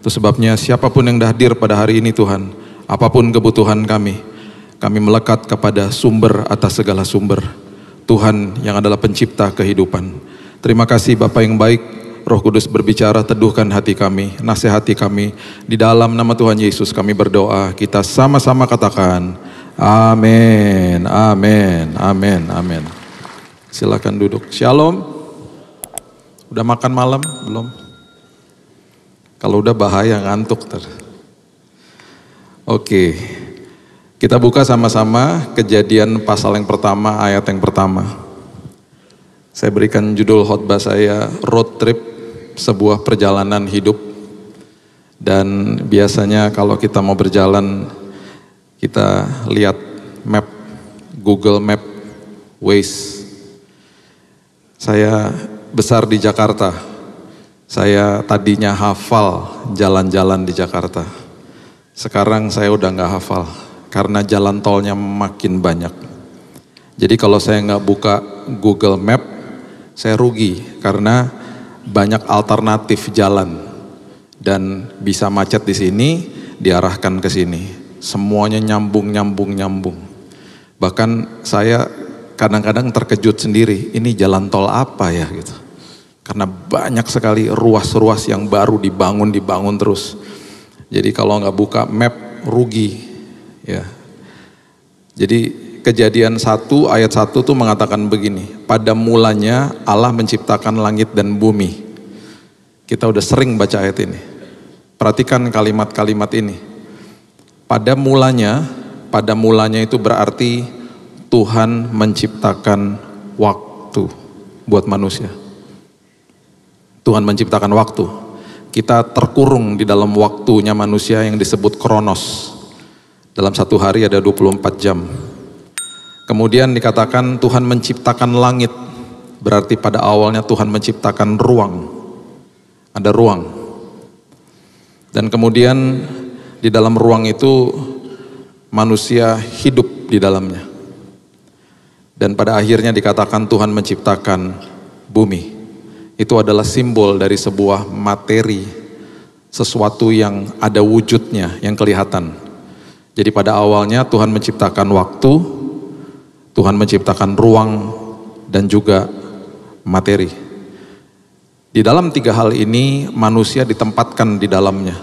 Itu sebabnya siapapun yang hadir pada hari ini Tuhan, apapun kebutuhan kami melekat kepada sumber atas segala sumber, Tuhan yang adalah pencipta kehidupan. Terima kasih Bapa yang baik, Roh Kudus berbicara, teduhkan hati kami, nasihati kami. Di dalam nama Tuhan Yesus kami berdoa, kita sama-sama katakan, amin, amin, amin, amin. Silakan duduk. Shalom. Udah makan malam? Belum? Kalau udah bahaya ngantuk ter. Oke. Kita buka sama-sama Kejadian pasal yang pertama, ayat yang pertama. Saya berikan judul khotbah saya, Road Trip, sebuah perjalanan hidup. Dan biasanya kalau kita mau berjalan, kita lihat map, Google Map, Waze. Saya besar di Jakarta. Saya tadinya hafal jalan-jalan di Jakarta. Sekarang saya udah nggak hafal. Karena jalan tolnya makin banyak. Jadi kalau saya nggak buka Google Map, saya rugi karena banyak alternatif jalan dan bisa macet di sini, diarahkan ke sini. Semuanya nyambung. Bahkan saya kadang-kadang terkejut sendiri, ini jalan tol apa ya gitu. Karena banyak sekali ruas-ruas yang baru dibangun terus. Jadi kalau nggak buka map rugi. Ya. Jadi Kejadian 1 ayat 1 tuh mengatakan begini, pada mulanya Allah menciptakan langit dan bumi. Kita udah sering baca ayat ini. Perhatikan kalimat-kalimat ini. Pada mulanya itu berarti Tuhan menciptakan waktu buat manusia. Tuhan menciptakan waktu. Kita terkurung di dalam waktunya manusia yang disebut kronos. Dalam satu hari ada 24 jam. Kemudian dikatakan Tuhan menciptakan langit. Berarti pada awalnya Tuhan menciptakan ruang. Ada ruang. Dan kemudian di dalam ruang itu manusia hidup di dalamnya. Dan pada akhirnya dikatakan Tuhan menciptakan bumi. Itu adalah simbol dari sebuah materi. Sesuatu yang ada wujudnya, yang kelihatan. Jadi pada awalnya Tuhan menciptakan waktu, Tuhan menciptakan ruang, dan juga materi. Di dalam 3 hal ini manusia ditempatkan di dalamnya.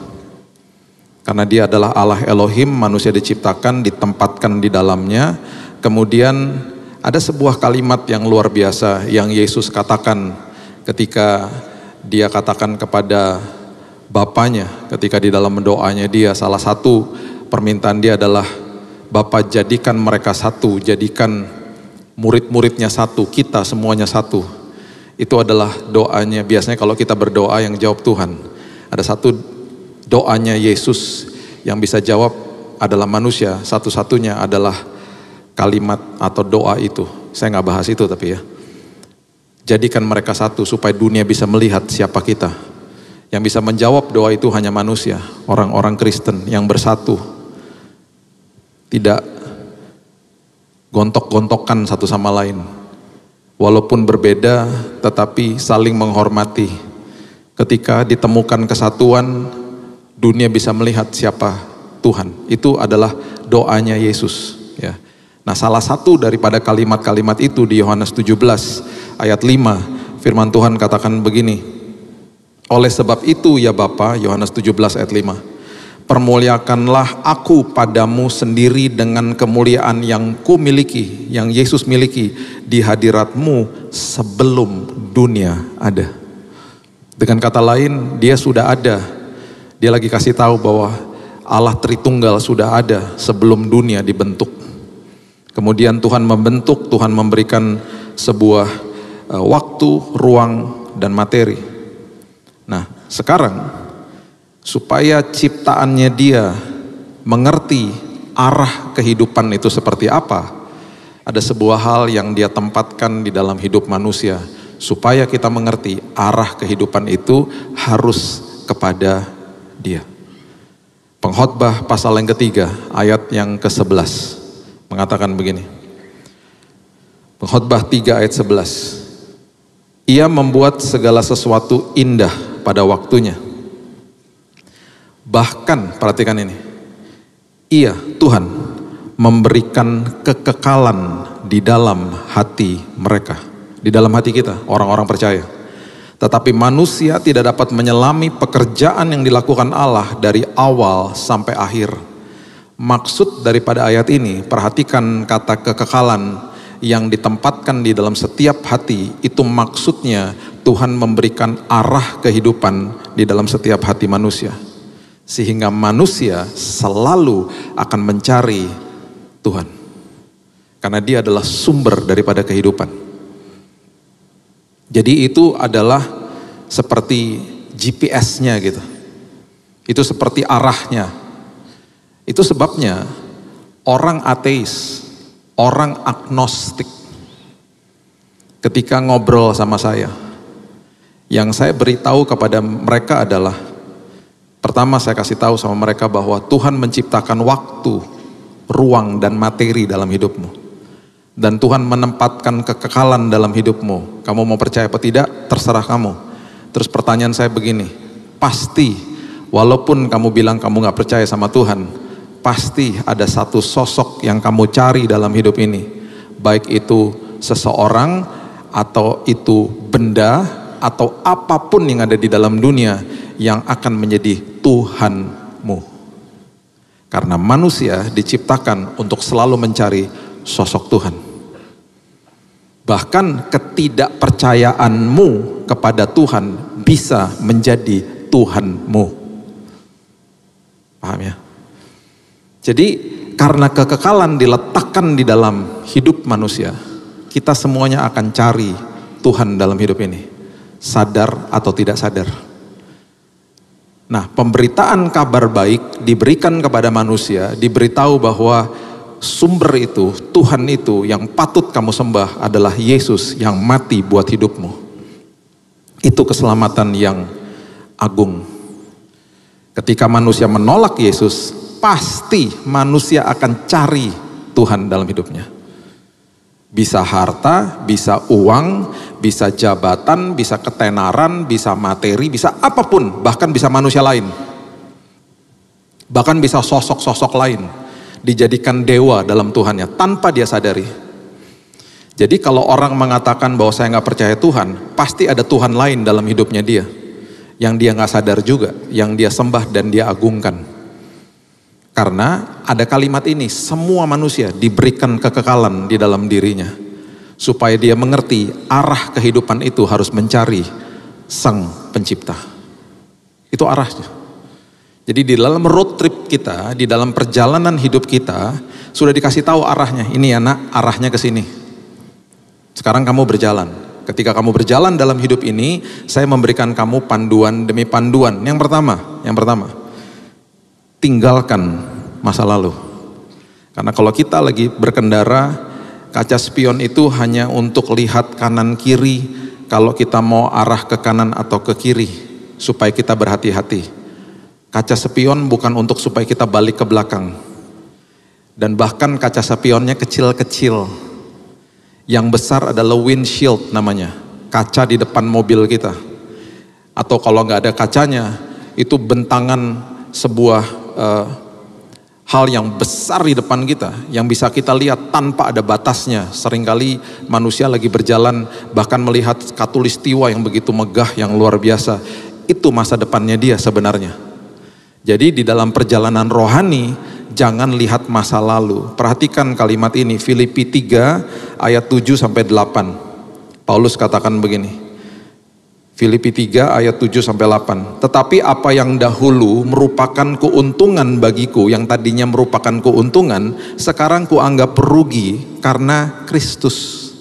Karena dia adalah Allah Elohim, manusia diciptakan, ditempatkan di dalamnya. Kemudian ada sebuah kalimat yang luar biasa yang Yesus katakan ketika dia katakan kepada Bapanya, ketika di dalam doanya dia, salah satu permintaan dia adalah, Bapa jadikan mereka satu, jadikan murid-muridnya satu, kita semuanya satu. Itu adalah doanya. Biasanya kalau kita berdoa yang jawab Tuhan. Ada satu doanya Yesus yang bisa jawab adalah manusia, satu-satunya adalah kalimat atau doa itu. Saya nggak bahas itu tapi ya. Jadikan mereka satu supaya dunia bisa melihat siapa kita. Yang bisa menjawab doa itu hanya manusia, orang-orang Kristen yang bersatu. Tidak gontok-gontokan satu sama lain. Walaupun berbeda tetapi saling menghormati. Ketika ditemukan kesatuan, dunia bisa melihat siapa Tuhan. Itu adalah doanya Yesus. Ya. Nah, salah satu daripada kalimat-kalimat itu di Yohanes 17 ayat 5, firman Tuhan katakan begini. Oleh sebab itu ya Bapa, Yohanes 17 ayat 5. Permuliakanlah aku padamu sendiri dengan kemuliaan yang ku miliki, yang Yesus miliki di hadiratmu sebelum dunia ada. Dengan kata lain, dia sudah ada. Dia lagi kasih tahu bahwa Allah Tritunggal sudah ada sebelum dunia dibentuk. Kemudian Tuhan membentuk, Tuhan memberikan sebuah waktu, ruang, dan materi. Nah, sekarang supaya ciptaannya dia mengerti arah kehidupan itu seperti apa, ada sebuah hal yang dia tempatkan di dalam hidup manusia supaya kita mengerti arah kehidupan itu harus kepada dia. Pengkhotbah pasal yang ketiga ayat yang ke-11 mengatakan begini. Pengkhotbah 3 ayat 11. Ia membuat segala sesuatu indah pada waktunya. Bahkan perhatikan ini, Ia Tuhan memberikan kekekalan di dalam hati mereka, di dalam hati kita, orang-orang percaya. Tetapi manusia tidak dapat menyelami pekerjaan yang dilakukan Allah dari awal sampai akhir. Maksud daripada ayat ini, perhatikan kata kekekalan yang ditempatkan di dalam setiap hati, itu maksudnya Tuhan memberikan arah kehidupan di dalam setiap hati manusia. Sehingga manusia selalu akan mencari Tuhan. Karena Dia adalah sumber daripada kehidupan. Jadi itu adalah seperti GPS-nya gitu. Itu seperti arahnya. Itu sebabnya orang ateis, orang agnostik, ketika ngobrol sama saya, yang saya beritahu kepada mereka adalah, pertama saya kasih tahu sama mereka bahwa Tuhan menciptakan waktu, ruang dan materi dalam hidupmu. Dan Tuhan menempatkan kekekalan dalam hidupmu. Kamu mau percaya apa tidak, terserah kamu. Terus pertanyaan saya begini, pasti walaupun kamu bilang kamu gak percaya sama Tuhan, pasti ada satu sosok yang kamu cari dalam hidup ini. Baik itu seseorang, atau itu benda, atau apapun yang ada di dalam dunia yang akan menjadi Tuhanmu. Karena manusia diciptakan untuk selalu mencari sosok Tuhan. Bahkan ketidakpercayaanmu kepada Tuhan bisa menjadi Tuhanmu. Paham ya? Jadi karena kekekalan diletakkan di dalam hidup manusia, kita semuanya akan cari Tuhan dalam hidup ini, sadar atau tidak sadar. Nah, pemberitaan kabar baik diberikan kepada manusia, diberitahu bahwa sumber itu, Tuhan itu yang patut kamu sembah adalah Yesus yang mati buat hidupmu. Itu keselamatan yang agung. Ketika manusia menolak Yesus, pasti manusia akan cari Tuhan dalam hidupnya. Bisa harta, bisa uang, bisa jabatan, bisa ketenaran, bisa materi, bisa apapun, bahkan bisa manusia lain. Bahkan bisa sosok-sosok lain dijadikan dewa dalam Tuhannya tanpa dia sadari. Jadi kalau orang mengatakan bahwa saya nggak percaya Tuhan, pasti ada Tuhan lain dalam hidupnya dia, yang dia nggak sadar juga, yang dia sembah dan dia agungkan. Karena ada kalimat ini, semua manusia diberikan kekekalan di dalam dirinya, supaya dia mengerti arah kehidupan itu harus mencari Sang Pencipta. Itu arahnya. Jadi di dalam road trip kita, di dalam perjalanan hidup kita, sudah dikasih tahu arahnya. Ini ya nak, arahnya ke sini. Sekarang kamu berjalan. Ketika kamu berjalan dalam hidup ini, saya memberikan kamu panduan demi panduan. Yang pertama, tinggalkan masa lalu. Karena kalau kita lagi berkendara, kaca spion itu hanya untuk lihat kanan kiri, kalau kita mau arah ke kanan atau ke kiri, supaya kita berhati-hati. Kaca spion bukan untuk supaya kita balik ke belakang. Dan bahkan kaca spionnya kecil-kecil. Yang besar adalah windshield namanya. Kaca di depan mobil kita. Atau kalau nggak ada kacanya, itu bentangan sebuah hal yang besar di depan kita. Yang bisa kita lihat tanpa ada batasnya. Seringkali manusia lagi berjalan bahkan melihat khatulistiwa yang begitu megah, yang luar biasa. Itu masa depannya dia sebenarnya. Jadi di dalam perjalanan rohani, jangan lihat masa lalu. Perhatikan kalimat ini, Filipi 3 ayat 7-8. Paulus katakan begini, Filipi 3 ayat 7-8. Tetapi apa yang dahulu merupakan keuntungan bagiku, yang tadinya merupakan keuntungan, sekarang kuanggap rugi karena Kristus.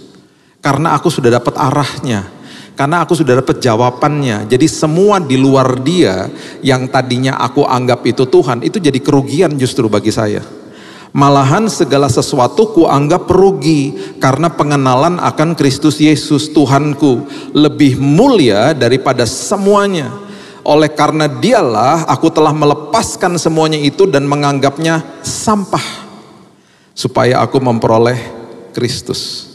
Karena aku sudah dapat arahnya. Karena aku sudah dapat jawabannya. Jadi semua di luar dia yang tadinya aku anggap itu Tuhan, itu jadi kerugian justru bagi saya. Malahan segala sesuatu ku anggap rugi karena pengenalan akan Kristus Yesus Tuhanku lebih mulia daripada semuanya. Oleh karena dialah aku telah melepaskan semuanya itu dan menganggapnya sampah, supaya aku memperoleh Kristus.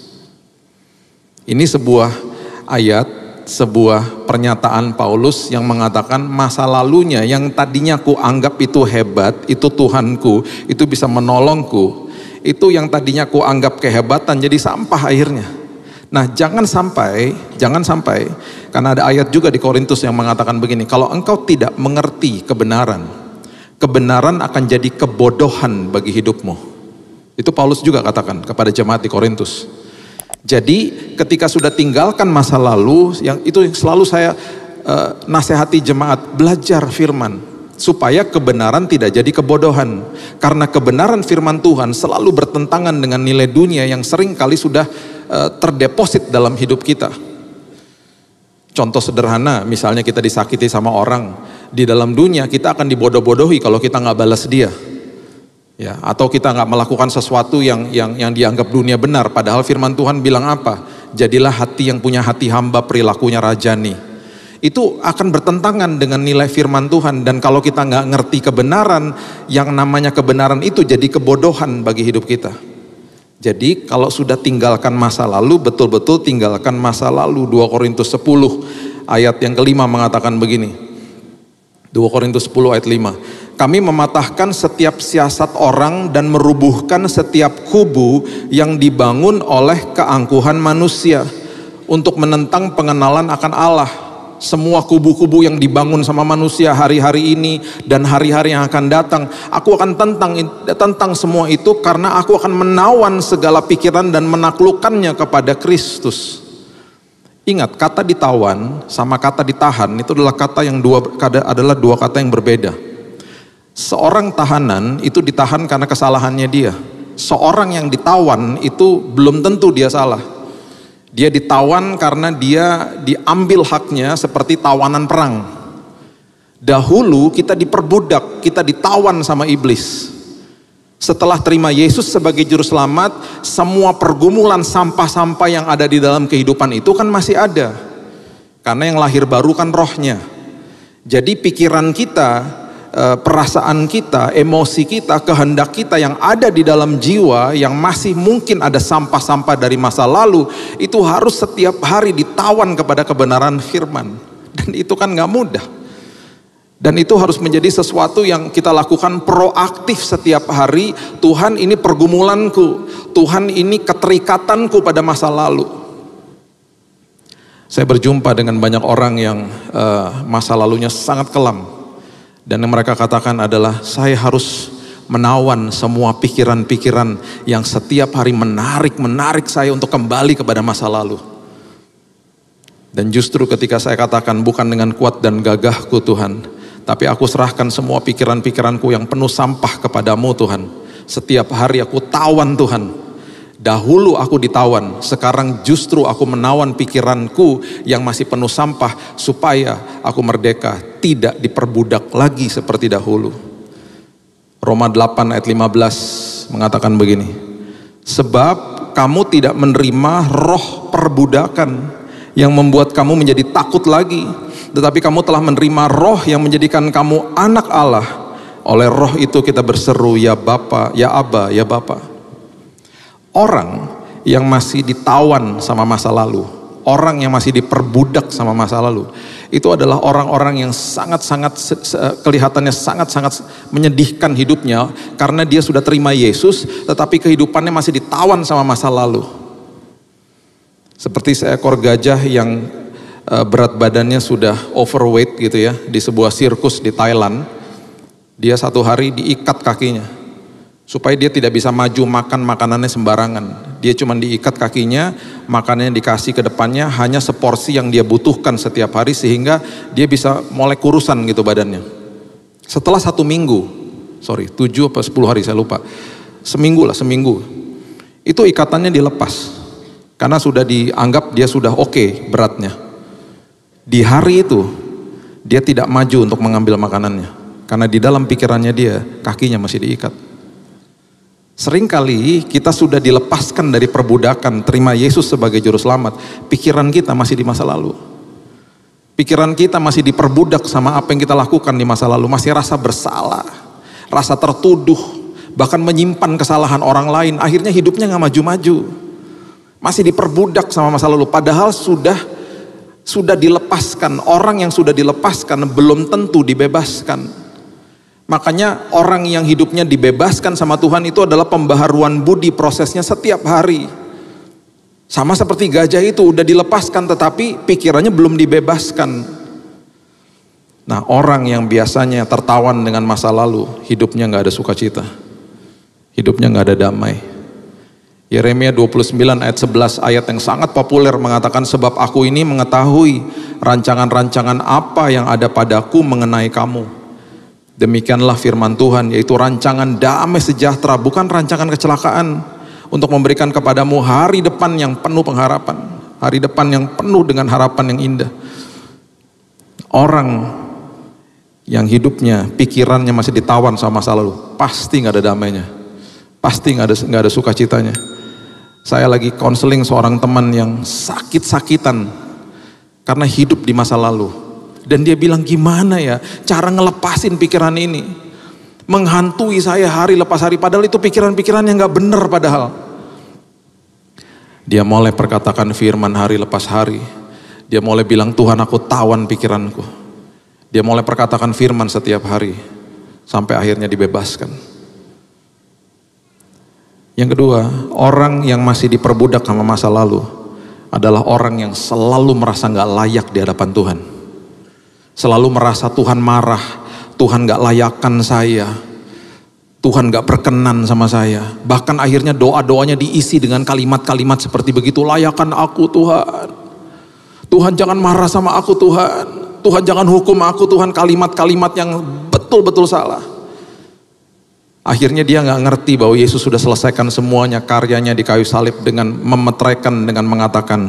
Ini sebuah ayat sebuah pernyataan Paulus yang mengatakan masa lalunya yang tadinya ku anggap itu hebat, itu Tuhanku, itu bisa menolongku, itu yang tadinya ku anggap kehebatan jadi sampah akhirnya. Nah, jangan sampai, karena ada ayat juga di Korintus yang mengatakan begini, kalau engkau tidak mengerti kebenaran, kebenaran akan jadi kebodohan bagi hidupmu. Itu Paulus juga katakan kepada jemaat di Korintus. Jadi ketika sudah tinggalkan masa lalu, yang itu selalu saya nasihati jemaat, belajar firman supaya kebenaran tidak jadi kebodohan. Karena kebenaran firman Tuhan selalu bertentangan dengan nilai dunia yang sering kali sudah terdeposit dalam hidup kita. Contoh sederhana, misalnya kita disakiti sama orang, di dalam dunia kita akan dibodoh-bodohi kalau kita nggak balas dia. Ya, atau kita nggak melakukan sesuatu yang dianggap dunia benar, padahal firman Tuhan bilang apa? Jadilah hati yang punya hati hamba, perilakunya rajani. Itu akan bertentangan dengan nilai firman Tuhan, dan kalau kita nggak ngerti kebenaran, yang namanya kebenaran itu jadi kebodohan bagi hidup kita. Jadi kalau sudah tinggalkan masa lalu, betul-betul tinggalkan masa lalu. 2 Korintus 10 ayat yang kelima mengatakan begini. 2 Korintus 10 ayat 5. Kami mematahkan setiap siasat orang dan merubuhkan setiap kubu yang dibangun oleh keangkuhan manusia untuk menentang pengenalan akan Allah. Semua kubu-kubu yang dibangun sama manusia hari-hari ini dan hari-hari yang akan datang, aku akan tentang semua itu, karena aku akan menawan segala pikiran dan menaklukkannya kepada Kristus. Ingat, kata ditawan sama kata ditahan itu adalah dua kata yang berbeda. Seorang tahanan itu ditahan karena kesalahannya dia. Seorang yang ditawan itu belum tentu dia salah. Dia ditawan karena dia diambil haknya seperti tawanan perang. Dahulu kita diperbudak, kita ditawan sama iblis. Setelah terima Yesus sebagai juru selamat, semua pergumulan sampah-sampah yang ada di dalam kehidupan itu kan masih ada. Karena yang lahir baru kan rohnya. Jadi pikiran kita, perasaan kita, emosi kita, kehendak kita yang ada di dalam jiwa yang masih mungkin ada sampah-sampah dari masa lalu, itu harus setiap hari ditawan kepada kebenaran firman. Dan itu kan gak mudah. Dan itu harus menjadi sesuatu yang kita lakukan proaktif setiap hari. Tuhan, ini pergumulanku, Tuhan, ini keterikatanku pada masa lalu. Saya berjumpa dengan banyak orang yang masa lalunya sangat kelam. Dan yang mereka katakan adalah, saya harus menawan semua pikiran-pikiran yang setiap hari menarik saya untuk kembali kepada masa lalu. Dan justru ketika saya katakan, bukan dengan kuat dan gagahku Tuhan, tapi aku serahkan semua pikiran-pikiranku yang penuh sampah kepadamu Tuhan. Setiap hari aku tawan Tuhan. Dahulu aku ditawan, sekarang justru aku menawan pikiranku yang masih penuh sampah supaya aku merdeka, tidak diperbudak lagi seperti dahulu. Roma 8 ayat 15 mengatakan begini. Sebab kamu tidak menerima roh perbudakan yang membuat kamu menjadi takut lagi, tetapi kamu telah menerima roh yang menjadikan kamu anak Allah. Oleh roh itu kita berseru, ya Bapa, ya Aba, ya Bapa. Orang yang masih ditawan sama masa lalu, orang yang masih diperbudak sama masa lalu, itu adalah orang-orang yang sangat-sangat kelihatannya sangat-sangat menyedihkan hidupnya, karena dia sudah terima Yesus tetapi kehidupannya masih ditawan sama masa lalu. Seperti seekor gajah yang berat badannya sudah overweight gitu ya, di sebuah sirkus di Thailand. Dia satu hari diikat kakinya supaya dia tidak bisa maju makan makanannya sembarangan. Dia cuma diikat kakinya, makanannya dikasih ke depannya hanya seporsi yang dia butuhkan setiap hari, sehingga dia bisa mulai kurusan gitu badannya. Setelah 7 apa 10 hari saya lupa, seminggu, itu ikatannya dilepas karena sudah dianggap dia sudah oke beratnya. Di hari itu dia tidak maju untuk mengambil makanannya karena di dalam pikirannya dia kakinya masih diikat. Seringkali kita sudah dilepaskan dari perbudakan, terima Yesus sebagai juru selamat, pikiran kita masih di masa lalu. Pikiran kita masih diperbudak sama apa yang kita lakukan di masa lalu, masih rasa bersalah, rasa tertuduh, bahkan menyimpan kesalahan orang lain, akhirnya hidupnya gak maju-maju. Masih diperbudak sama masa lalu, padahal sudah sudah dilepaskan. Orang yang sudah dilepaskan belum tentu dibebaskan. Makanya orang yang hidupnya dibebaskan sama Tuhan itu adalah pembaharuan budi, prosesnya setiap hari. Sama seperti gajah itu udah dilepaskan tetapi pikirannya belum dibebaskan. Nah, orang yang biasanya tertawan dengan masa lalu, hidupnya nggak ada sukacita, hidupnya nggak ada damai. Yeremia 29 ayat 11, ayat yang sangat populer mengatakan, sebab aku ini mengetahui rancangan-rancangan apa yang ada padaku mengenai kamu. Demikianlah firman Tuhan, yaitu rancangan damai sejahtera, bukan rancangan kecelakaan, untuk memberikan kepadamu hari depan yang penuh pengharapan, hari depan yang penuh dengan harapan yang indah. Orang yang hidupnya, pikirannya masih ditawan sama masa lalu, pasti nggak ada damainya, pasti nggak ada sukacitanya. Saya lagi konseling seorang teman yang sakit-sakitan karena hidup di masa lalu. Dan dia bilang, gimana ya cara ngelepasin pikiran ini? Menghantui saya hari lepas hari, padahal itu pikiran-pikiran yang gak benar padahal. Dia mulai perkatakan firman hari lepas hari. Dia mulai bilang, Tuhan aku tawan pikiranku. Dia mulai perkatakan firman setiap hari. Sampai akhirnya dibebaskan. Yang kedua, orang yang masih diperbudak sama masa lalu adalah orang yang selalu merasa gak layak di hadapan Tuhan. Selalu merasa Tuhan marah, Tuhan gak layakkan saya, Tuhan gak berkenan sama saya. Bahkan akhirnya doa-doanya diisi dengan kalimat-kalimat seperti begitu, layakkan aku Tuhan. Tuhan jangan marah sama aku Tuhan. Tuhan jangan hukum aku Tuhan, kalimat-kalimat yang betul-betul salah. Akhirnya dia gak ngerti bahwa Yesus sudah selesaikan semuanya, karyanya di kayu salib dengan memetraikan, dengan mengatakan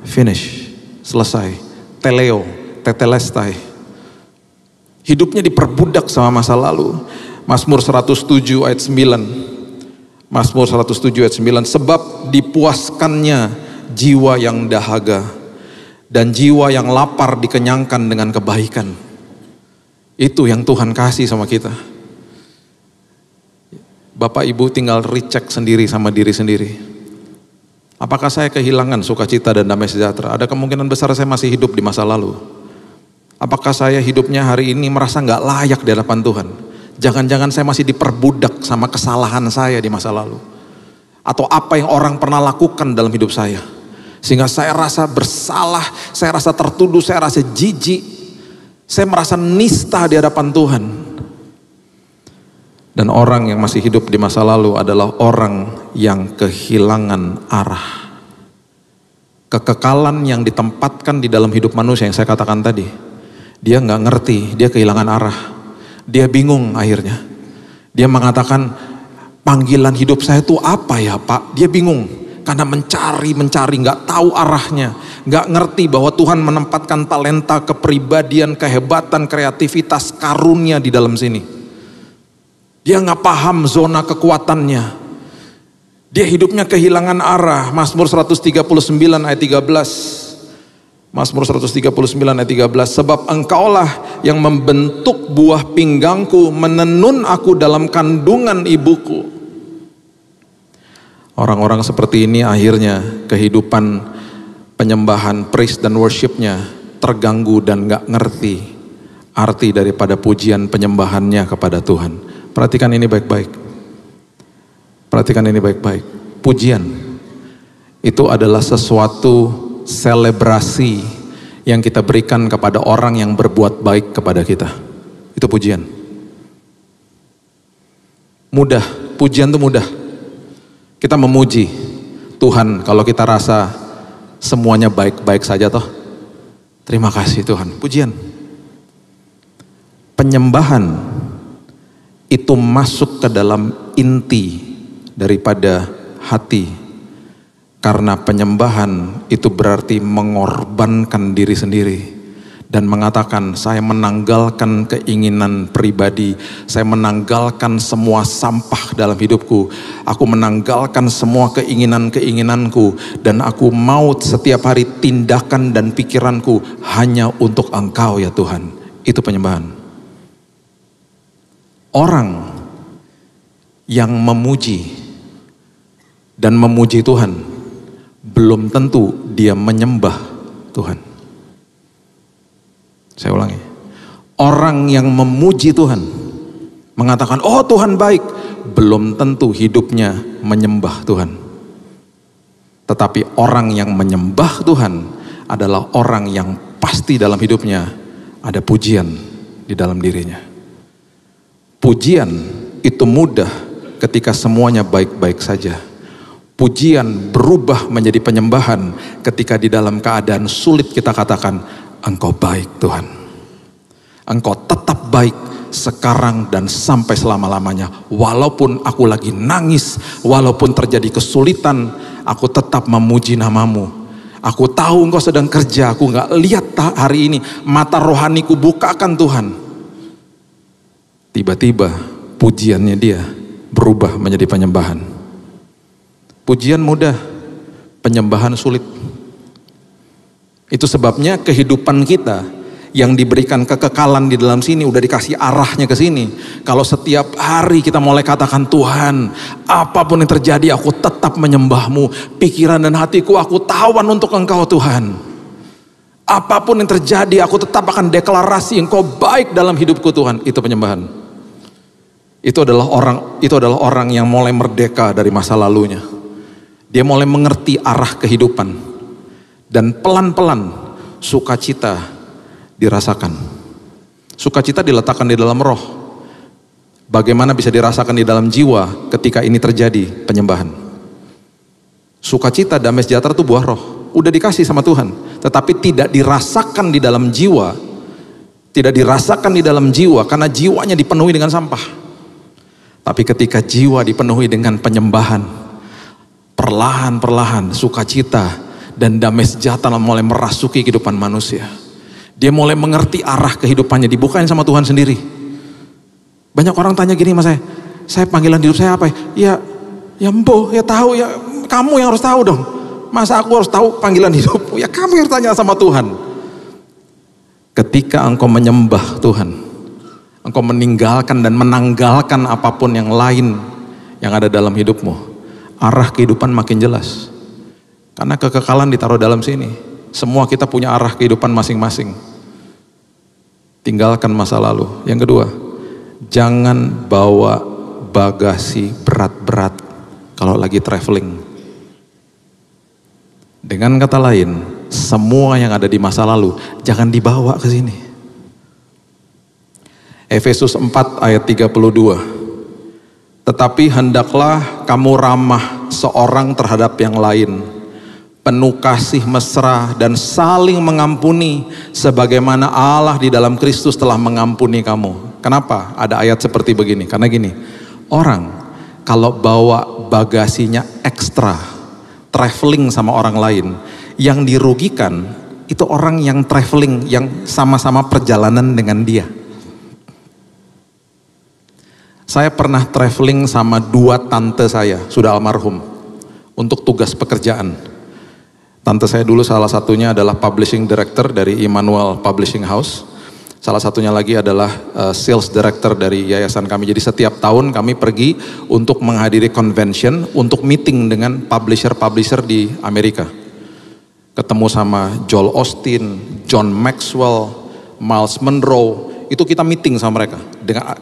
finish, selesai, teleo, tetelestai. Hidupnya diperbudak sama masa lalu. Mazmur 107 ayat 9. Mazmur 107 ayat 9. Sebab dipuaskannya jiwa yang dahaga dan jiwa yang lapar dikenyangkan dengan kebaikan. Itu yang Tuhan kasih sama kita. Bapak Ibu tinggal recheck sendiri sama diri sendiri. Apakah saya kehilangan sukacita dan damai sejahtera? Ada kemungkinan besar saya masih hidup di masa lalu. Apakah saya hidupnya hari ini merasa gak layak di hadapan Tuhan? Jangan-jangan saya masih diperbudak sama kesalahan saya di masa lalu. Atau apa yang orang pernah lakukan dalam hidup saya. Sehingga saya rasa bersalah, saya rasa tertuduh, saya rasa jijik. Saya merasa nista di hadapan Tuhan. Dan orang yang masih hidup di masa lalu adalah orang yang kehilangan arah. Kekekalan yang ditempatkan di dalam hidup manusia yang saya katakan tadi. Dia nggak ngerti, dia kehilangan arah. Dia bingung akhirnya. Dia mengatakan, panggilan hidup saya itu apa ya Pak? Dia bingung karena mencari, nggak tahu arahnya. Nggak ngerti bahwa Tuhan menempatkan talenta, kepribadian, kehebatan, kreativitas, karunia di dalam sini. Dia nggak paham zona kekuatannya. Dia hidupnya kehilangan arah. Mazmur 139 ayat 13. Mazmur 139 ayat 13. Sebab engkaulah yang membentuk buah pinggangku, menenun aku dalam kandungan ibuku. Orang-orang seperti ini akhirnya kehidupan penyembahan, praise dan worshipnya terganggu dan nggak ngerti arti daripada pujian penyembahannya kepada Tuhan. Perhatikan ini baik-baik. Perhatikan ini baik-baik. Pujian itu adalah sesuatu selebrasi yang kita berikan kepada orang yang berbuat baik kepada kita. Itu pujian. Mudah, pujian itu mudah. Kita memuji Tuhan kalau kita rasa semuanya baik-baik saja toh. Terima kasih Tuhan. Pujian. Penyembahan itu masuk ke dalam inti daripada hati. Karena penyembahan itu berarti mengorbankan diri sendiri. Dan mengatakan, saya menanggalkan keinginan pribadi. Saya menanggalkan semua sampah dalam hidupku. Aku menanggalkan semua keinginan-keinginanku. Dan aku mau setiap hari tindakan dan pikiranku hanya untuk Engkau ya Tuhan. Itu penyembahan. Orang yang memuji dan memuji Tuhan belum tentu dia menyembah Tuhan. Saya ulangi. Orang yang memuji Tuhan, mengatakan, oh Tuhan baik, belum tentu hidupnya menyembah Tuhan. Tetapi orang yang menyembah Tuhan adalah orang yang pasti dalam hidupnya ada pujian di dalam dirinya. Pujian itu mudah ketika semuanya baik-baik saja. Pujian berubah menjadi penyembahan ketika di dalam keadaan sulit kita katakan, Engkau baik Tuhan. Engkau tetap baik sekarang dan sampai selama-lamanya. Walaupun aku lagi nangis, walaupun terjadi kesulitan, aku tetap memuji namamu. Aku tahu Engkau sedang kerja, aku gak lihat hari ini, mata rohaniku bukakan Tuhan. Tiba-tiba pujiannya dia berubah menjadi penyembahan. Pujian mudah, penyembahan sulit. Itu sebabnya kehidupan kita yang diberikan kekekalan di dalam sini, udah dikasih arahnya ke sini. Kalau setiap hari kita mulai katakan, Tuhan, apapun yang terjadi aku tetap menyembahmu. Pikiran dan hatiku aku tawan untuk Engkau Tuhan. Apapun yang terjadi aku tetap akan deklarasi Engkau baik dalam hidupku Tuhan. Itu penyembahan. Itu adalah orang yang mulai merdeka dari masa lalunya. Dia mulai mengerti arah kehidupan. Dan pelan-pelan sukacita dirasakan. Sukacita diletakkan di dalam roh. Bagaimana bisa dirasakan di dalam jiwa ketika ini terjadi penyembahan. Sukacita, damai sejahtera itu buah roh. Udah dikasih sama Tuhan. Tetapi tidak dirasakan di dalam jiwa. Tidak dirasakan di dalam jiwa karena jiwanya dipenuhi dengan sampah. Tapi ketika jiwa dipenuhi dengan penyembahan, perlahan-perlahan sukacita dan damai sejahtera mulai merasuki kehidupan manusia. Dia mulai mengerti arah kehidupannya, dibukain sama Tuhan sendiri. Banyak orang tanya gini sama saya panggilan hidup saya apa ya? Ya embo, ya tahu ya, kamu yang harus tahu dong. Masa aku harus tahu panggilan hidup? Ya kamu yang harus tanya sama Tuhan. Ketika engkau menyembah Tuhan, engkau meninggalkan dan menanggalkan apapun yang lain yang ada dalam hidupmu, arah kehidupan makin jelas. Karena kekekalan ditaruh dalam sini. Semua kita punya arah kehidupan masing-masing. Tinggalkan masa lalu. Yang kedua, jangan bawa bagasi berat-berat kalau lagi traveling. Dengan kata lain, semua yang ada di masa lalu jangan dibawa ke sini. Efesus 4 ayat 32. Tetapi hendaklah kamu ramah seorang terhadap yang lain, penuh kasih mesra dan saling mengampuni sebagaimana Allah di dalam Kristus telah mengampuni kamu. Kenapa ada ayat seperti begini? Karena gini, orang kalau bawa bagasinya ekstra, traveling sama orang lain, yang dirugikan itu orang yang traveling, yang sama-sama perjalanan dengan dia. Saya pernah traveling sama 2 tante saya, sudah almarhum, untuk tugas pekerjaan. Tante saya dulu salah satunya adalah publishing director dari Immanuel Publishing House. Salah satunya lagi adalah sales director dari yayasan kami. Jadi setiap tahun kami pergi untuk menghadiri convention, untuk meeting dengan publisher-publisher di Amerika. Ketemu sama Joel Osteen, John Maxwell, Miles Monroe, itu kita meeting sama mereka.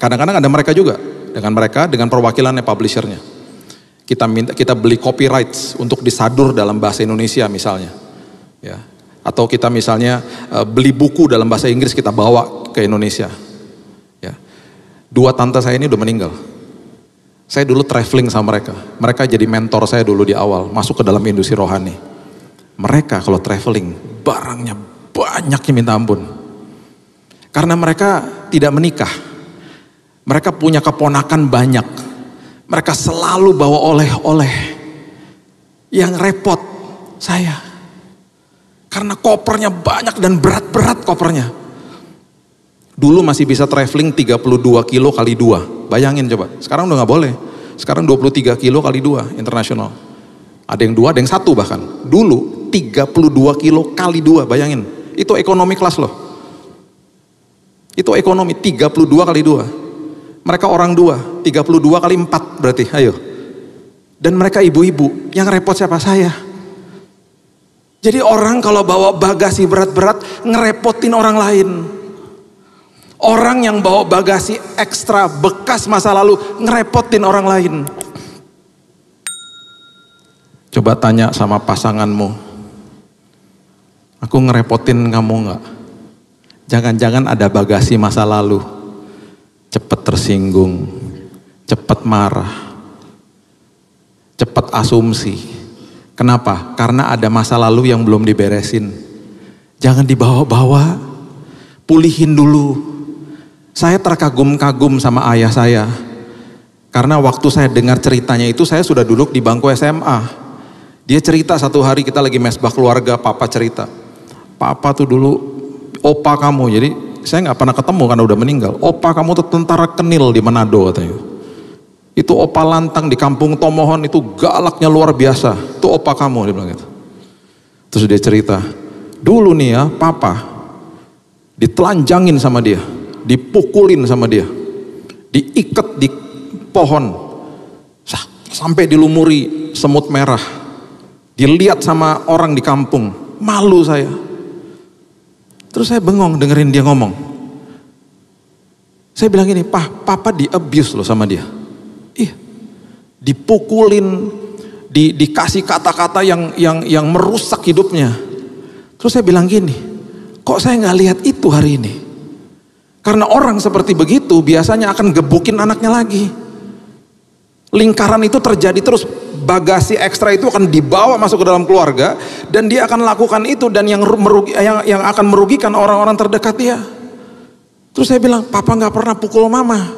Kadang-kadang ada mereka juga. Dengan perwakilannya publishernya. Kita beli copyrights untuk disadur dalam bahasa Indonesia misalnya. Ya. Atau kita misalnya beli buku dalam bahasa Inggris kita bawa ke Indonesia. Ya. 2 tante saya ini udah meninggal. Saya dulu traveling sama mereka. Mereka jadi mentor saya dulu di awal, masuk ke dalam industri rohani. Mereka kalau traveling, barangnya banyaknya minta ampun. Karena mereka tidak menikah. Mereka punya keponakan banyak. Mereka selalu bawa oleh-oleh. Yang repot saya. Karena kopernya banyak dan berat-berat kopernya. Dulu masih bisa traveling 32 kilo kali 2. Bayangin coba. Sekarang udah gak boleh. Sekarang 23 kilo kali 2 internasional. Ada yang 2, ada yang 1 bahkan. Dulu 32 kilo kali 2. Bayangin. Itu ekonomi kelas loh. Itu ekonomi 32 kali 2. Mereka orang 2, 32 kali 4 berarti, ayo. Dan mereka ibu-ibu, yang repot siapa? Saya. Jadi orang kalau bawa bagasi berat-berat, ngerepotin orang lain. Orang yang bawa bagasi ekstra bekas masa lalu ngerepotin orang lain. Coba tanya sama pasanganmu, aku ngerepotin kamu nggak? Jangan-jangan ada bagasi masa lalu. Cepat tersinggung, cepat marah, cepat asumsi. Kenapa? Karena ada masa lalu yang belum diberesin. Jangan dibawa-bawa, pulihin dulu. Saya terkagum-kagum sama ayah saya. Karena waktu saya dengar ceritanya itu, saya sudah duduk di bangku SMA. Dia cerita satu hari kita lagi mesbah keluarga, papa cerita. Papa tuh dulu opa kamu, jadi saya nggak pernah ketemu karena udah meninggal. Opa kamu tuh tentara Kenil di Manado katanya. Itu opa lantang di kampung Tomohon, itu galaknya luar biasa. Itu opa kamu, dia bilang gitu. Terus dia cerita, dulu nih ya papa ditelanjangin sama dia, dipukulin sama dia, diikat di pohon, sampai dilumuri semut merah, dilihat sama orang di kampung, malu saya. Terus saya bengong dengerin dia ngomong. Saya bilang gini, papa di abuse loh sama dia. Iya, dipukulin, dikasih kata-kata yang merusak hidupnya. Terus saya bilang gini, kok saya nggak lihat itu hari ini? Karena orang seperti begitu biasanya akan gebukin anaknya lagi. Lingkaran itu terjadi terus, bagasi ekstra itu akan dibawa masuk ke dalam keluarga dan dia akan lakukan itu, dan yang akan merugikan orang-orang terdekat dia. Terus saya bilang, papa nggak pernah pukul mama,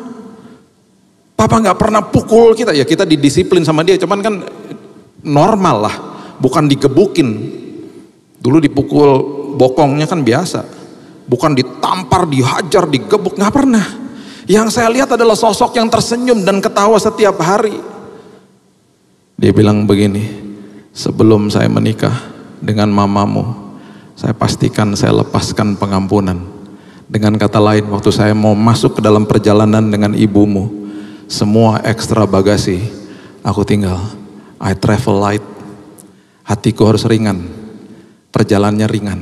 papa nggak pernah pukul kita. Ya kita didisiplin sama dia, cuman kan normal lah, bukan digebukin. Dulu dipukul bokongnya kan biasa, bukan ditampar, dihajar, digebuk, nggak pernah. Yang saya lihat adalah sosok yang tersenyum dan ketawa setiap hari. Dia bilang begini, sebelum saya menikah dengan mamamu, saya pastikan saya lepaskan pengampunan. Dengan kata lain, waktu saya mau masuk ke dalam perjalanan dengan ibumu, semua ekstra bagasi aku tinggal. I travel light, hatiku harus ringan, perjalanannya ringan.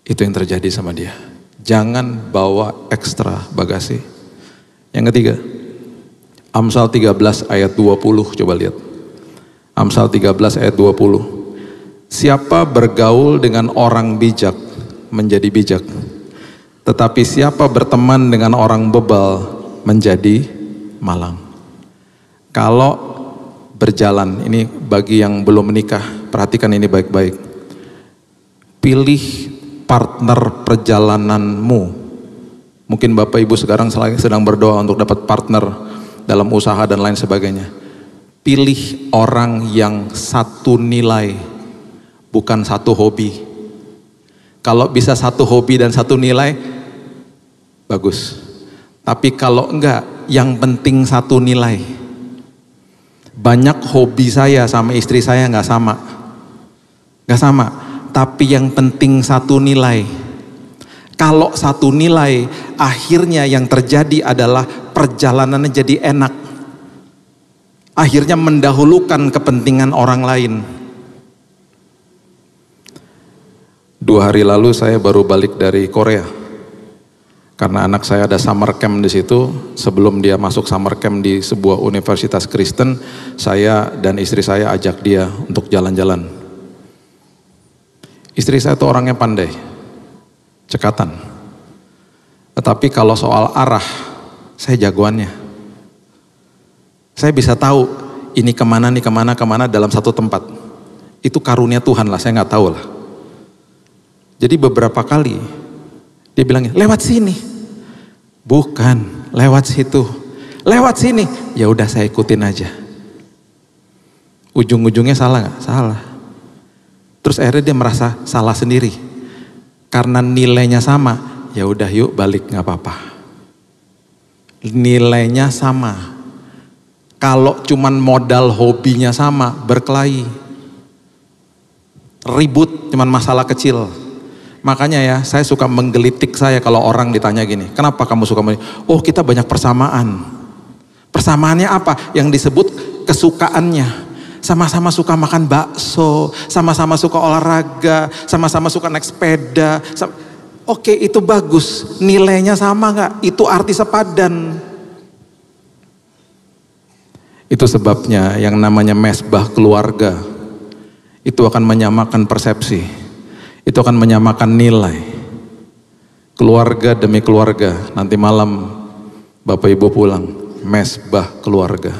Itu yang terjadi sama dia. Jangan bawa ekstra bagasi. Yang ketiga, Amsal 13 ayat 20, coba lihat. Amsal 13 ayat 20. Siapa bergaul dengan orang bijak menjadi bijak, tetapi siapa berteman dengan orang bebal menjadi malang. Kalau berjalan, ini bagi yang belum menikah, perhatikan ini baik-baik. Pilih partner perjalananmu. Mungkin Bapak Ibu sekarang sedang berdoa untuk dapat partner dalam usaha dan lain sebagainya. Pilih orang yang satu nilai, bukan satu hobi. Kalau bisa satu hobi dan satu nilai, bagus. Tapi kalau enggak, yang penting satu nilai. Banyak hobi saya sama istri saya nggak sama. Nggak sama. Tapi yang penting satu nilai. Kalau satu nilai, akhirnya yang terjadi adalah perjalanannya jadi enak. Akhirnya mendahulukan kepentingan orang lain. 2 hari lalu saya baru balik dari Korea. Karena anak saya ada summer camp di situ. Sebelum dia masuk summer camp di sebuah universitas Kristen, saya dan istri saya ajak dia untuk jalan-jalan. Istri saya itu orangnya pandai, cekatan. Tetapi kalau soal arah, saya jagoannya. Saya bisa tahu ini kemana nih, kemana dalam satu tempat. Itu karunia Tuhan lah, saya nggak tahu lah. Jadi beberapa kali dia bilangnya lewat sini, bukan lewat situ, lewat sini. Ya udah saya ikutin aja. Ujung-ujungnya salah nggak? Salah. Terus akhirnya dia merasa salah sendiri. Karena nilainya sama, ya udah yuk balik nggak apa-apa. Nilainya sama. Kalau cuman modal hobinya sama, berkelahi. Ribut cuman masalah kecil. Makanya ya, saya suka menggelitik saya kalau orang ditanya gini, kenapa kamu suka oh kita banyak persamaan. Persamaannya apa? Yang disebut kesukaannya. Sama-sama suka makan bakso, sama-sama suka olahraga, sama-sama suka naik sepeda. Oke, itu bagus. Nilainya sama nggak? Itu arti sepadan. Itu sebabnya yang namanya mesbah keluarga itu akan menyamakan persepsi. Itu akan menyamakan nilai. Keluarga demi keluarga. Nanti malam Bapak Ibu pulang, mesbah keluarga.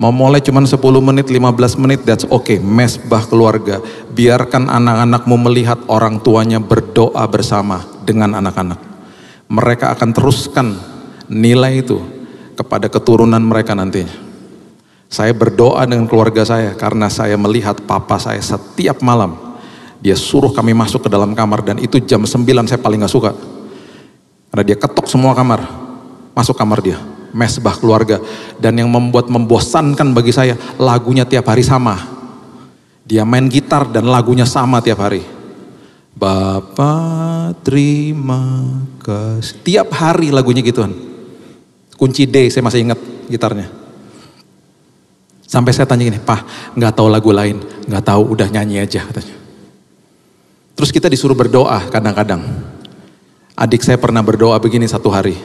Mau mulai cuma 10 menit, 15 menit, that's okay. Mesbah keluarga. Biarkan anak-anakmu melihat orang tuanya berdoa bersama dengan anak-anak. Mereka akan teruskan nilai itu kepada keturunan mereka nantinya. Saya berdoa dengan keluarga saya karena saya melihat papa saya setiap malam. Dia suruh kami masuk ke dalam kamar dan itu jam 9 saya paling gak suka. Karena dia ketok semua kamar. Masuk kamar dia. Mesbah keluarga. Dan yang membuat membosankan bagi saya, lagunya tiap hari sama. Dia main gitar dan lagunya sama tiap hari. Bapa terima kasih. Tiap hari lagunya gituan. Kunci D saya masih ingat gitarnya. Sampai saya tanya gini, "Pak, gak tahu lagu lain?" "Gak tahu, udah nyanyi aja," katanya. Terus kita disuruh berdoa kadang-kadang. Adik saya pernah berdoa begini satu hari.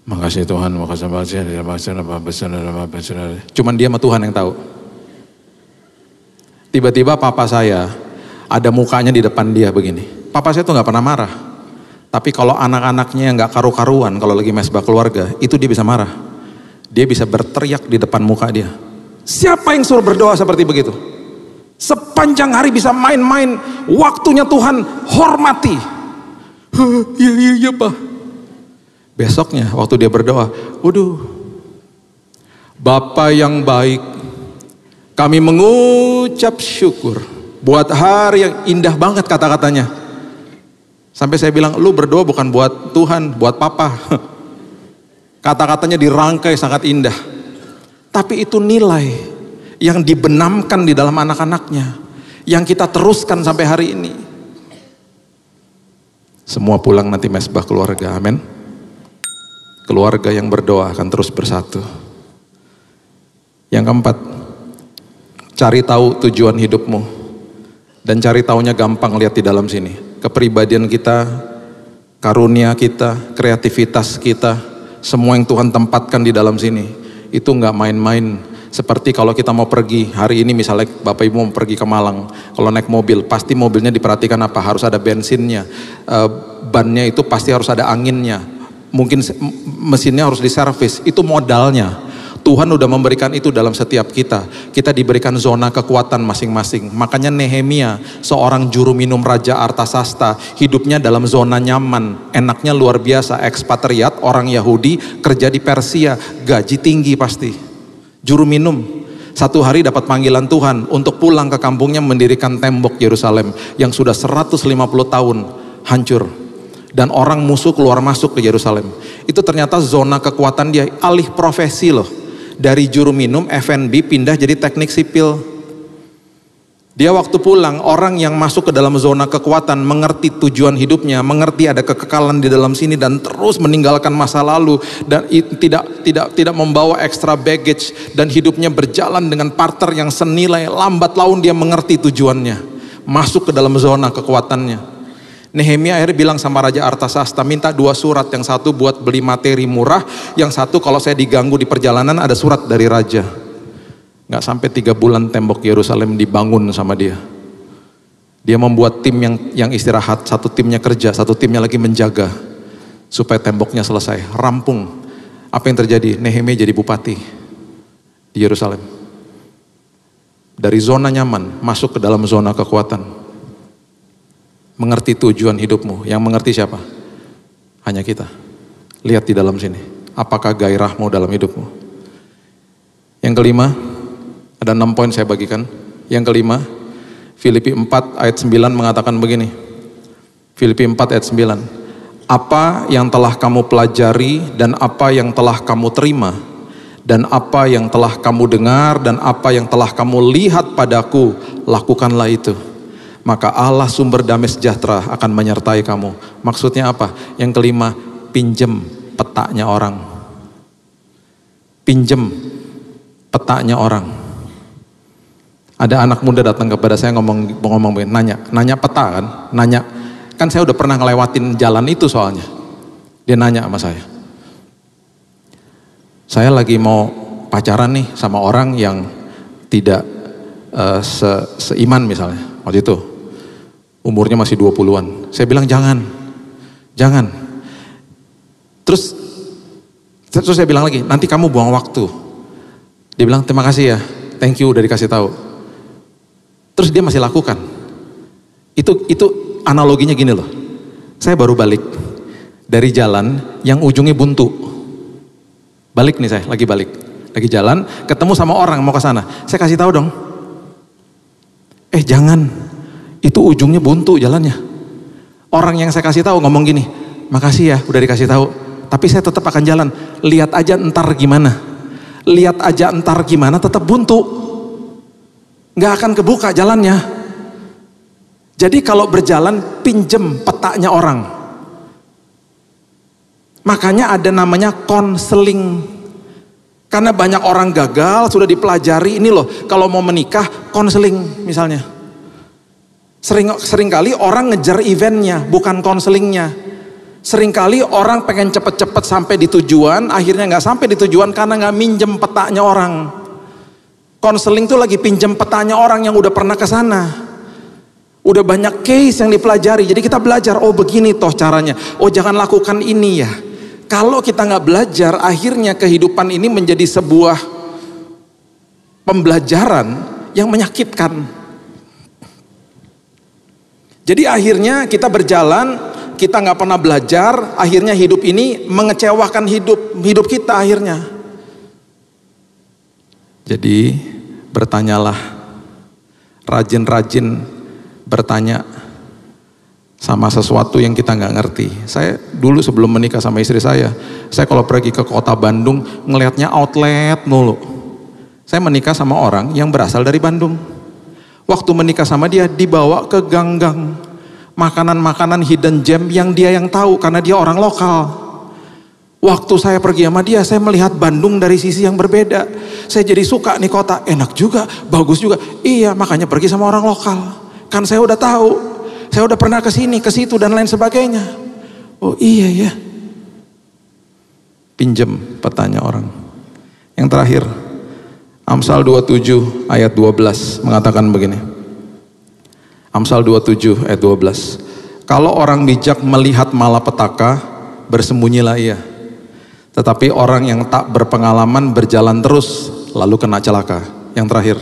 Makasih Tuhan, makasih. Cuman dia sama Tuhan yang tahu. Tiba-tiba papa saya ada mukanya di depan dia begini. Papa saya tuh gak pernah marah. Tapi kalau anak-anaknya yang gak karu-karuan, kalau lagi mesbah keluarga, itu dia bisa marah. Dia bisa berteriak di depan muka dia. Siapa yang suruh berdoa seperti begitu? Sepanjang hari bisa main-main, waktunya Tuhan hormati. Iya Pak. Besoknya waktu dia berdoa, waduh, Bapa yang baik, kami mengucap syukur buat hari yang indah banget kata-katanya. Sampai saya bilang, lu berdoa bukan buat Tuhan, buat Papa. Kata-katanya dirangkai sangat indah. Tapi itu nilai yang dibenamkan di dalam anak-anaknya, yang kita teruskan sampai hari ini. Semua pulang nanti mesbah keluarga, amin. Keluarga yang berdoa akan terus bersatu. Yang keempat, cari tahu tujuan hidupmu. Dan cari taunya gampang, lihat di dalam sini. Kepribadian kita, karunia kita, kreativitas kita, semua yang Tuhan tempatkan di dalam sini. Itu nggak main-main. Seperti kalau kita mau pergi, hari ini misalnya Bapak Ibu mau pergi ke Malang. Kalau naik mobil, pasti mobilnya diperhatikan apa? Harus ada bensinnya. Bannya itu pasti harus ada anginnya. Mungkin mesinnya harus diservis, itu modalnya. Tuhan udah memberikan itu dalam setiap kita. Kita diberikan zona kekuatan masing-masing. Makanya Nehemia, seorang juru minum Raja Artasasta, hidupnya dalam zona nyaman. Enaknya luar biasa, ekspatriat, orang Yahudi, kerja di Persia, gaji tinggi pasti. Juru minum, satu hari dapat panggilan Tuhan untuk pulang ke kampungnya mendirikan tembok Yerusalem yang sudah 150 tahun hancur. Dan orang musuh keluar masuk ke Yerusalem. Itu ternyata zona kekuatan dia, alih profesi loh. Dari juru minum, F&B pindah jadi teknik sipil. Dia waktu pulang, orang yang masuk ke dalam zona kekuatan, mengerti tujuan hidupnya, mengerti ada kekekalan di dalam sini dan terus meninggalkan masa lalu dan tidak membawa extra baggage dan hidupnya berjalan dengan partner yang senilai. Lambat laun dia mengerti tujuannya, masuk ke dalam zona kekuatannya. Nehemia akhirnya bilang sama Raja Artasasta, minta 2 surat, yang satu buat beli materi murah, yang satu kalau saya diganggu di perjalanan ada surat dari Raja. Gak sampai 3 bulan tembok Yerusalem dibangun sama dia. Dia membuat tim yang istirahat, satu timnya kerja, satu timnya lagi menjaga supaya temboknya selesai, rampung. Apa yang terjadi? Nehemia jadi bupati di Yerusalem. Dari zona nyaman masuk ke dalam zona kekuatan. Mengerti tujuan hidupmu. Yang mengerti siapa? Hanya kita. Lihat di dalam sini. Apakah gairahmu dalam hidupmu? Yang kelima, ada 6 poin saya bagikan. Yang kelima, Filipi 4 ayat 9 mengatakan begini. Filipi 4 ayat 9. Apa yang telah kamu pelajari dan apa yang telah kamu terima dan apa yang telah kamu dengar dan apa yang telah kamu lihat padaku, lakukanlah itu. Maka Allah sumber damai sejahtera akan menyertai kamu. Maksudnya apa? Yang kelima, pinjem petanya orang. Pinjem petanya orang. Ada anak muda datang kepada saya ngomong nanya peta kan, kan saya udah pernah ngelewatin jalan itu soalnya. Dia nanya sama saya lagi mau pacaran nih sama orang yang tidak seiman misalnya, waktu itu umurnya masih 20-an. Saya bilang jangan. Terus saya bilang lagi, nanti kamu buang waktu. Dia bilang terima kasih ya, thank you udah dikasih tahu. Terus dia masih lakukan. Itu analoginya gini loh. Saya baru balik dari jalan yang ujungnya buntu. Balik nih saya, lagi jalan, ketemu sama orang mau ke sana. Saya kasih tahu dong. Jangan. Itu ujungnya buntu jalannya. Orang yang saya kasih tahu ngomong gini, makasih ya udah dikasih tahu. Tapi saya tetap akan jalan. Lihat aja ntar gimana tetap buntu. Nggak akan kebuka jalannya. Jadi kalau berjalan pinjem petanya orang. Makanya ada namanya konseling. Karena banyak orang gagal sudah dipelajari ini loh. Kalau mau menikah konseling misalnya. Seringkali orang ngejar eventnya bukan konselingnya. Seringkali orang pengen cepet-cepet sampai di tujuan, akhirnya nggak sampai di tujuan karena nggak minjem petanya orang. Konseling tuh lagi pinjem petanya orang yang udah pernah ke sana. Udah banyak case yang dipelajari, jadi kita belajar, oh begini toh caranya, oh jangan lakukan ini ya. Kalau kita nggak belajar, akhirnya kehidupan ini menjadi sebuah pembelajaran yang menyakitkan. Jadi akhirnya kita berjalan, kita nggak pernah belajar, akhirnya hidup ini mengecewakan hidup kita akhirnya. Jadi bertanyalah, rajin-rajin bertanya sama sesuatu yang kita nggak ngerti. Saya dulu sebelum menikah sama istri saya kalau pergi ke kota Bandung ngelihatnya outlet mulu. Saya menikah sama orang yang berasal dari Bandung. Waktu menikah sama dia dibawa ke gang-gang, makanan-makanan hidden gem yang dia yang tahu karena dia orang lokal. Waktu saya pergi sama dia, saya melihat Bandung dari sisi yang berbeda. Saya jadi suka nih kota, enak juga, bagus juga. Iya, makanya pergi sama orang lokal. Kan saya udah tahu, saya udah pernah ke sini, ke situ dan lain sebagainya. Oh iya ya. Pinjem petanya orang. Yang terakhir, Amsal 27 ayat 12 mengatakan begini. Amsal 27 ayat 12. Kalau orang bijak melihat malapetaka, bersembunyilah ia. Tetapi orang yang tak berpengalaman berjalan terus, lalu kena celaka. Yang terakhir,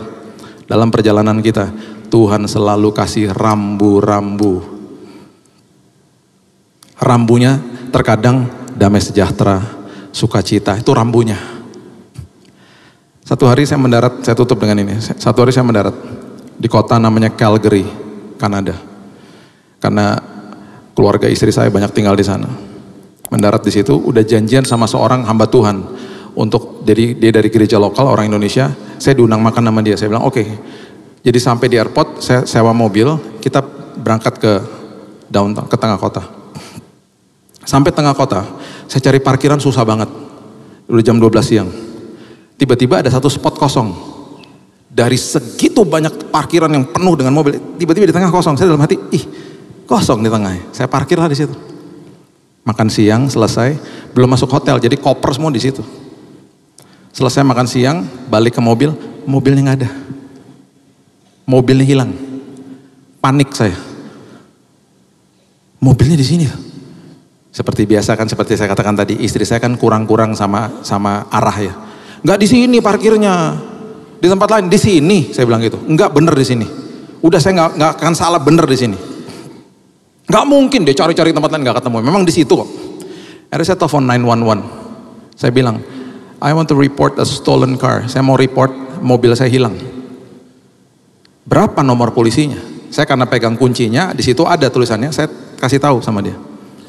dalam perjalanan kita, Tuhan selalu kasih rambu-rambu. Rambunya terkadang damai sejahtera, sukacita, itu rambunya. Satu hari saya mendarat, saya tutup dengan ini. Satu hari saya mendarat di kota namanya Calgary, Kanada. Karena keluarga istri saya banyak tinggal di sana. Mendarat di situ, udah janjian sama seorang hamba Tuhan untuk dia dari gereja lokal orang Indonesia. Saya diundang makan sama dia. Saya bilang oke. Jadi sampai di airport, saya sewa mobil, kita berangkat ke downtown, ke tengah kota. Sampai tengah kota, saya cari parkiran susah banget. Udah jam 12 siang. Tiba-tiba ada satu spot kosong. Dari segitu banyak parkiran yang penuh dengan mobil, tiba-tiba di tengah kosong. Saya dalam hati, kosong di tengah. Saya parkirlah di situ. Makan siang selesai, belum masuk hotel, jadi koper semua di situ. Selesai makan siang, balik ke mobil, mobilnya nggak ada. Mobilnya hilang. Panik saya. Mobilnya di sini. Seperti biasa kan, seperti saya katakan tadi, istri saya kan kurang-kurang sama arah ya. Nggak di sini parkirnya, di tempat lain. Di sini, saya bilang gitu. Nggak bener di sini. Udah saya nggak akan salah bener di sini. Nggak mungkin dia cari-cari tempat lain nggak ketemu. Memang di situ kok. Akhirnya saya telepon 911. Saya bilang, I want to report a stolen car. Saya mau report mobil saya hilang. Berapa nomor polisinya? Saya karena pegang kuncinya, di situ ada tulisannya. Saya kasih tahu sama dia.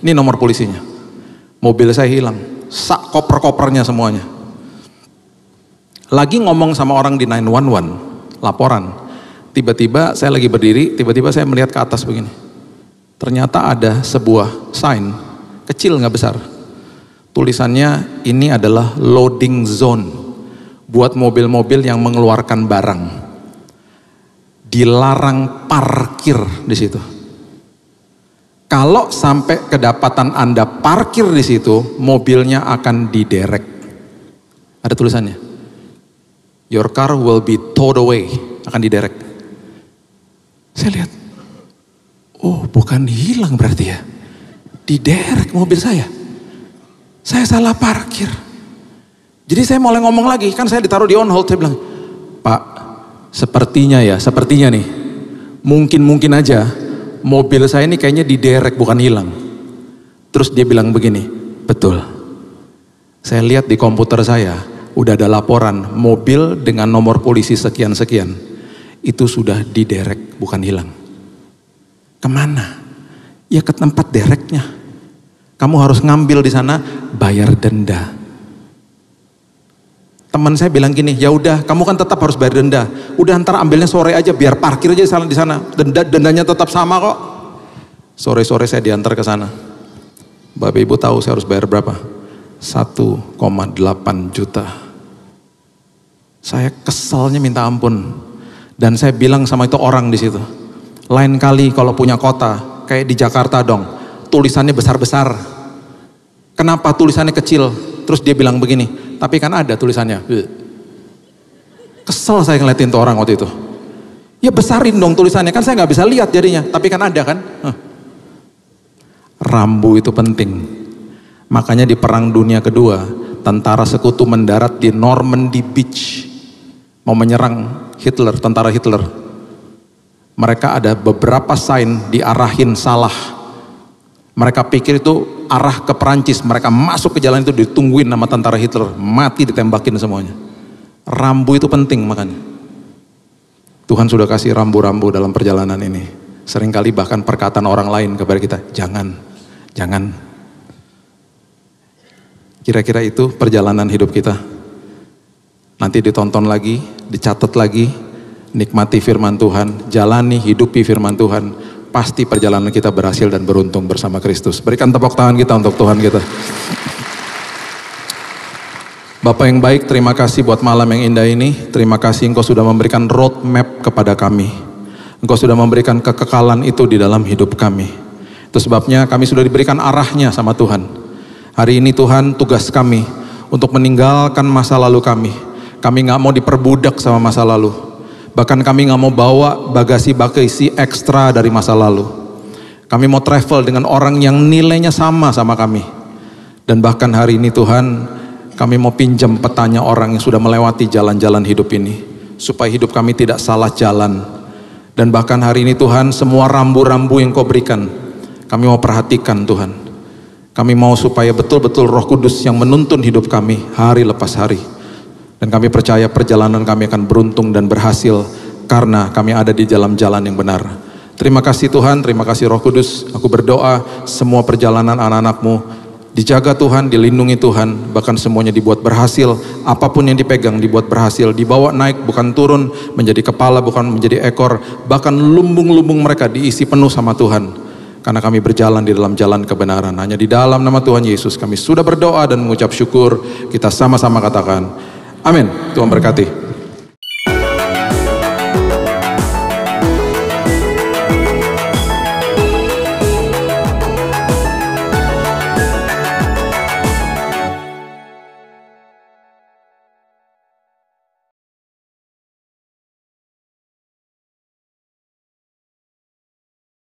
Ini nomor polisinya. Mobil saya hilang. Sak koper-kopernya semuanya. Lagi ngomong sama orang di 911, laporan. Tiba-tiba saya lagi berdiri, tiba-tiba saya melihat ke atas begini. Ternyata ada sebuah sign, kecil nggak besar. Tulisannya ini adalah loading zone buat mobil-mobil yang mengeluarkan barang. dilarang parkir di situ. Kalau sampai kedapatan Anda parkir di situ, mobilnya akan diderek. Ada tulisannya. Your car will be towed away, akan diderek. Saya lihat, oh bukan hilang berarti ya. Diderek mobil saya. Saya salah parkir. Jadi saya mulai ngomong lagi, kan saya ditaruh di on hold, saya bilang, Pak, sepertinya nih, mungkin aja mobil saya ini kayaknya diderek bukan hilang. Terus dia bilang begini, betul. Saya lihat di komputer saya, udah ada laporan mobil dengan nomor polisi sekian-sekian. Itu sudah diderek bukan hilang. Kemana? Ya ke tempat dereknya. Kamu harus ngambil di sana, bayar denda. Teman saya bilang gini, ya udah, kamu kan tetap harus bayar denda. Udah ntar ambilnya sore aja, biar parkir aja di sana. Dendanya tetap sama kok. Sore-sore saya diantar ke sana. Bapak Ibu tahu saya harus bayar berapa? 1,8 juta. Saya keselnya minta ampun. Dan saya bilang sama itu orang di situ, lain kali kalau punya kota, kayak di Jakarta dong, tulisannya besar-besar. Kenapa tulisannya kecil? Terus dia bilang begini, tapi kan ada tulisannya. Kesel saya ngeliatin tuh orang waktu itu. Ya besarin dong tulisannya, kan saya nggak bisa lihat jadinya. Tapi kan ada kan. Rambu itu penting. Makanya di Perang Dunia Kedua, tentara sekutu mendarat di Normandy Beach. Mau menyerang Hitler, tentara Hitler. Mereka ada beberapa sign diarahin salah. Mereka pikir itu arah ke Perancis, mereka masuk ke jalan itu ditungguin sama tentara Hitler, mati ditembakin semuanya. Rambu itu penting makanya. Tuhan sudah kasih rambu-rambu dalam perjalanan ini. Seringkali bahkan perkataan orang lain kepada kita, jangan. Kira-kira itu perjalanan hidup kita. Nanti ditonton lagi, dicatat lagi, nikmati firman Tuhan, jalani, hidupi firman Tuhan. Pasti perjalanan kita berhasil dan beruntung bersama Kristus. Berikan tepuk tangan kita untuk Tuhan kita. Bapak yang baik, terima kasih buat malam yang indah ini. Terima kasih Engkau sudah memberikan roadmap kepada kami. Engkau sudah memberikan kekekalan itu di dalam hidup kami. Itu sebabnya kami sudah diberikan arahnya sama Tuhan. Hari ini Tuhan, tugas kami untuk meninggalkan masa lalu kami. Kami gak mau diperbudak sama masa lalu. Bahkan kami gak mau bawa bagasi-bagasi ekstra dari masa lalu. Kami mau travel dengan orang yang nilainya sama kami. Dan bahkan hari ini Tuhan, kami mau pinjam petanya orang yang sudah melewati jalan-jalan hidup ini. Supaya hidup kami tidak salah jalan. Dan bahkan hari ini Tuhan, semua rambu-rambu yang Kau berikan, kami mau perhatikan Tuhan. Kami mau supaya betul-betul Roh Kudus yang menuntun hidup kami hari lepas hari. Dan kami percaya perjalanan kami akan beruntung dan berhasil karena kami ada di dalam jalan yang benar. Terima kasih Tuhan, terima kasih Roh Kudus. Aku berdoa semua perjalanan anak-anak-Mu dijaga Tuhan, dilindungi Tuhan. Bahkan semuanya dibuat berhasil. Apapun yang dipegang dibuat berhasil. Dibawa naik bukan turun, menjadi kepala bukan menjadi ekor. Bahkan lumbung-lumbung mereka diisi penuh sama Tuhan. Karena kami berjalan di dalam jalan kebenaran. Hanya di dalam nama Tuhan Yesus kami sudah berdoa dan mengucap syukur. Kita sama-sama katakan, amin. Tuhan berkati.